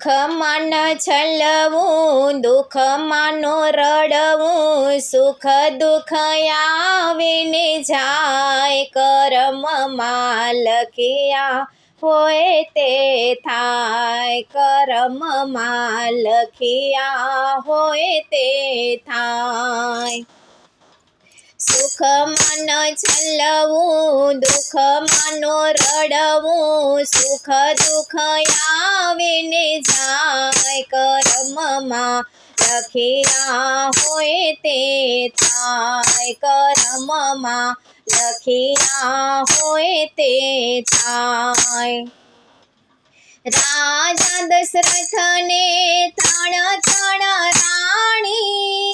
સુખમાં ન છલવું, દુઃખમાં નો રડવું, સુખ દુઃખ આવીને જાય, કર્મમાં લખ્યા હોય તે થાય, કર્મમાં લખ્યા હોય તે થાય. સુખમાં ન છલવું, દુઃખમાં નો રડવું, સુખ દુઃખ આવીને જાય, કર્મમાં લખ્યા હોય તે થાય, કર્મમાં લખ્યા હોય તે થાય. રાજા દશરથને ત્રણ રાણી,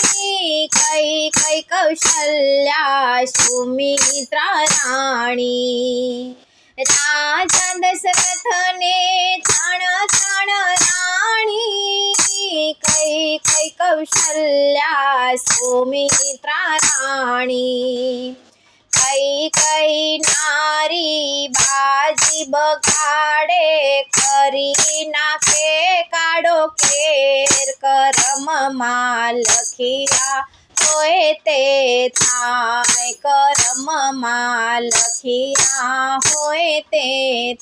કઈ કઈ કૌશલ્યા સુમિત્રા રાણી. રાજા દશરથને ત્રણ રાણી, કઈ કઈ કૌશલ્યા સુમિત્રા રાણી. કઈ કઈ નારી બાજી બગાડે, કરી નાખે કાળો કેર, કર્મમાં લખ્યા હોય તે થાય, કર્મમાં લખ્યા હોય તે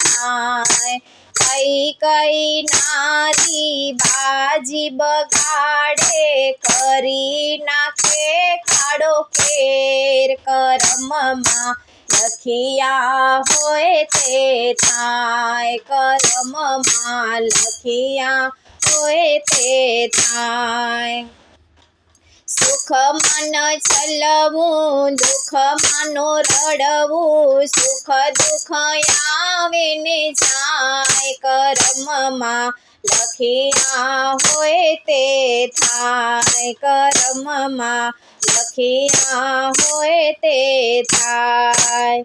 થાય. કઈ કઈ નારી બાજી બગાડે, કરી નાખે કાળો કેર, કર્મમાં લખ્યા હોય તે થાય, કર્મમાં લખ્યા હોય તે થાય. સુખમાં ન છલવું, દુઃખમાં નો રડવું, સુખ દુઃખ આવીને જાય, કર્મમાં લખ્યા હોય તે થાય, કર્મમાં લખ્યા હોય તે થાય.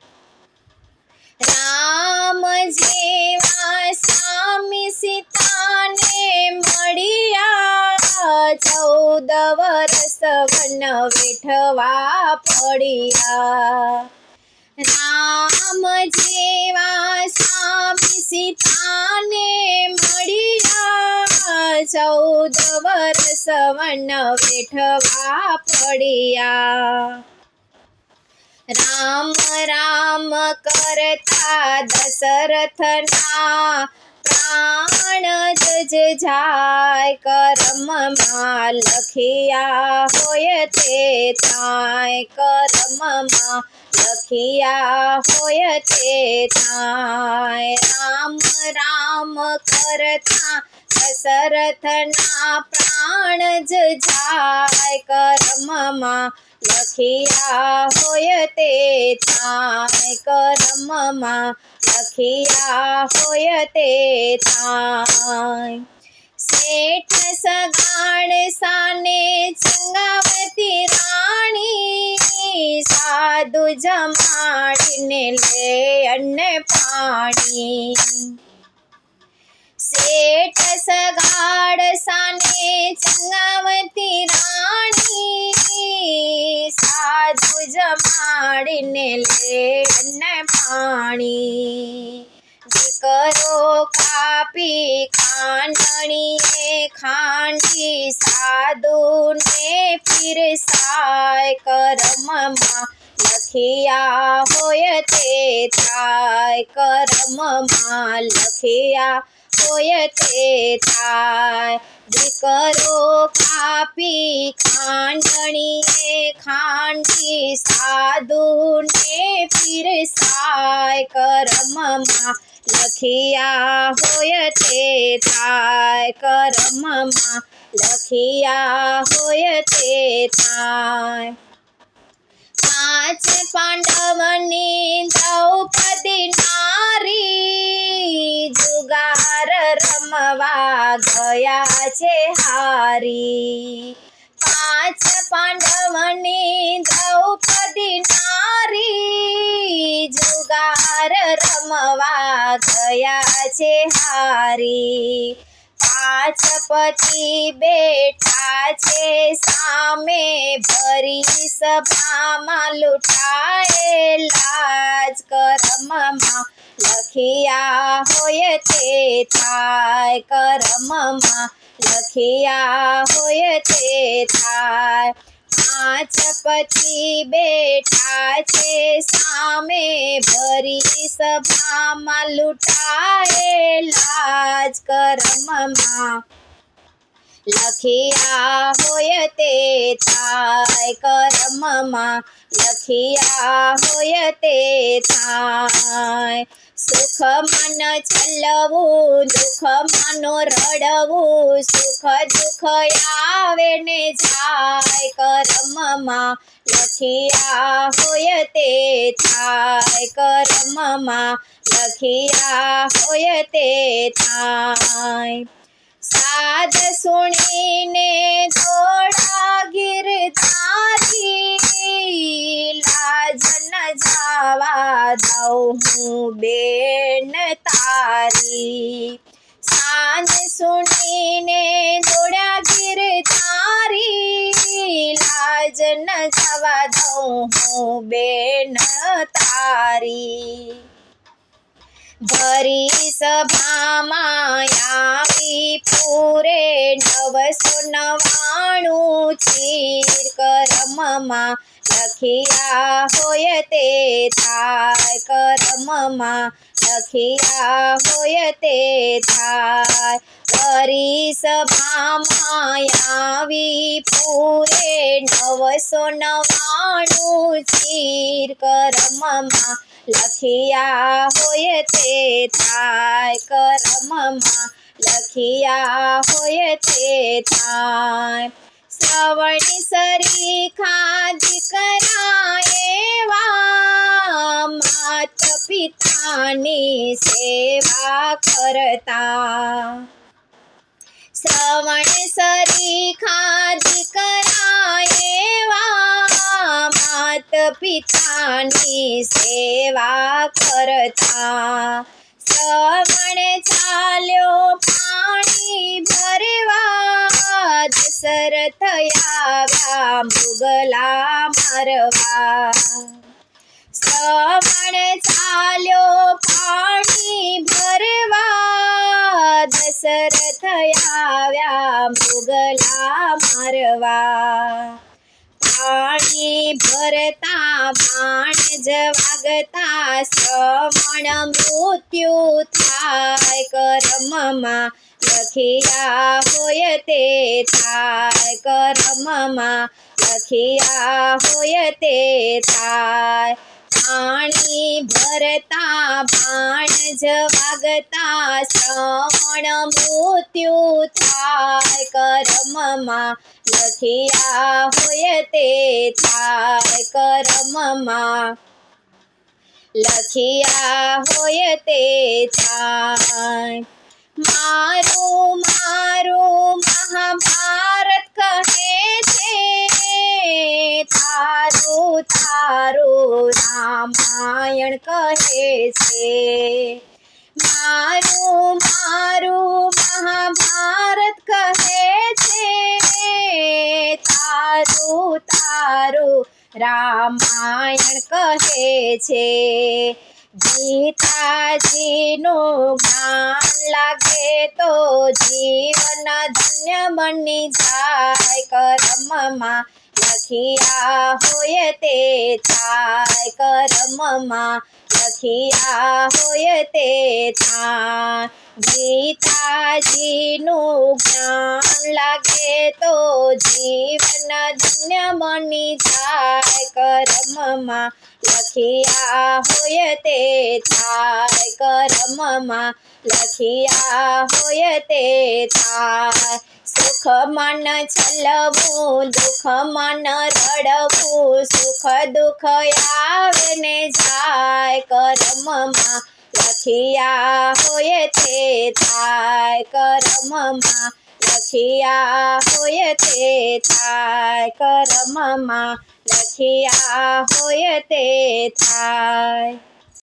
રામ જેવા સ્વામી સીતાને મળ્યા, 14 વર્ષ વન વેઠવા પડ્યા. રામ જેવા સ્વામી સીતાને મળ્યા, 14 વર્ષ વન વેઠવા પડ્યા. રામ રામ કરતા દશરથના પ્રાણ જ જાય, કર્મમાં લખ્યા હોય તે થાય, કર્મમાં લખ્યા હોય તે થાય. રામ રામ કરતા દશરથના પ્રાણ જ જાય, કર્મમાં લખ્યા હોય તે થાય, કર્મમાં લખ્યા હોય તે થાય. શેઠ સગાડ સાને ચંગાવતી રાણી, સાધુ જમાડીને લે અન્ન પાણી. શેઠ સગાડ સાને ચંગાવતી રાણી, સાધુ જમાડીને લે અન્ન પાણી. દીકરો કાપી ખાંડણીએ ખાંડી, સાધુને પીરસાય, કર્મમાં લખ્યા હોય તે થાય, કર્મમાં લખ્યા હોય તે થાય. દીકરો કાપી ખાંડણીએ ખાંડી, સાધુને પીરસાય, કર્મમાં લખ્યા હોય તે થાય, કર્મમાં લખ્યા હોય તે થાય. 5 પાંડવની દ્રૌપદી નારી, જુગાર રમવા ગયા છે હારી. 5 પાંડવની દ્રૌપદી નારી, જુગાર રમવા ગયા છે હારી. 5 પતિ બેઠા છે સામે, ભરી સભામાં લૂંટાયેલા જ કર્મમાં લખિયા હોય તે થાય કર્મમાં લખિયા હોય તે થાય પાંચ પતિ બેઠા છે સામે ભરી સભામાં લૂંટાયેલા જ કર્મમાં લખિયા હોય તે થાય કર્મમાં લખિયા હોય તે થાય સુખ મન ચલવું દુઃખ મનો રડવું સુખ દુઃખ આવે ને જાય કર્મમાં લખિયા હોય તે થાય કર્મમાં લખિયા હોય તે થાય સાદ સુણીને દોડા ગિરધારી લાજ ન જાવા દઉં હું બેન તારી સાદ સુણીને દોડા ગિરધારી લાજ ન જવા દઉં હું બેન તારી ભરી સભામાં આવી પૂરે 999 ચીર કર્મમાં લખિયા હોય તે થાય કર્મમાં લખિયા હોય તે થાય ભરી સભામાં આવી પૂરે 999 ચીર કર્મમાં લખિયા હોય તે થાય કર્મમાં લખિયા હોય તે થાય શ્રવણી સરીખા દીકરા એવા માત પિતાની સેવા કરતા શ્રવણ સરીખા દીકરા એવા માત પિતાની સેવા કરતા શ્રવણ ચાલ્યો પાણી ભરવા દશરથ આવ્યા મુગલા મારવા શ્રવણ ચાલ્યો પાણી ભરવા દશરથ આવ્યા મુગલા મારવા પાણી ભરતા બાણ જ વાગતા શ્રવણ મૃત્યુ થાય કર્મમાં લખિયા હોય તે થાય કર્મમાં લખિયા હોય તે થાય પાણી ભરતા બાણ જ વાગતા શ્રવણ મૃત્યુ થાય કર્મમાં લખિયા હોય તે થાય કર્મમાં લખિયા હોય તે થાય મારું મારું મહાભારત કહે છે તારું તારું રામાયણ કહે છે મારું મારું મહાભારત કહે છે તારું તારું રામાયણ કહે છે ગીતાજીનું જ્ઞાન લાગે તો જીવન ધન્ય બની જાય કર્મમાં લખિયા હોય તે થાય કર્મમાં લખિયા હોય તે થાય ગીતાજીનું જ્ઞાન લાગે તો જીવન ધન્ય બની જાય કર્મમાં લખિયા હોય તે થાય કર્મમાં લખિયા હોય તે થાય સુખ મન છલવું દુઃખ મન રડવું સુખ દુઃખ આવે ને જાય કર્મમાં લખિયા હોય તે થાય કર્મમાં લખિયા હોય તે થાય કર્મમાં લખિયા હોય તે થાય।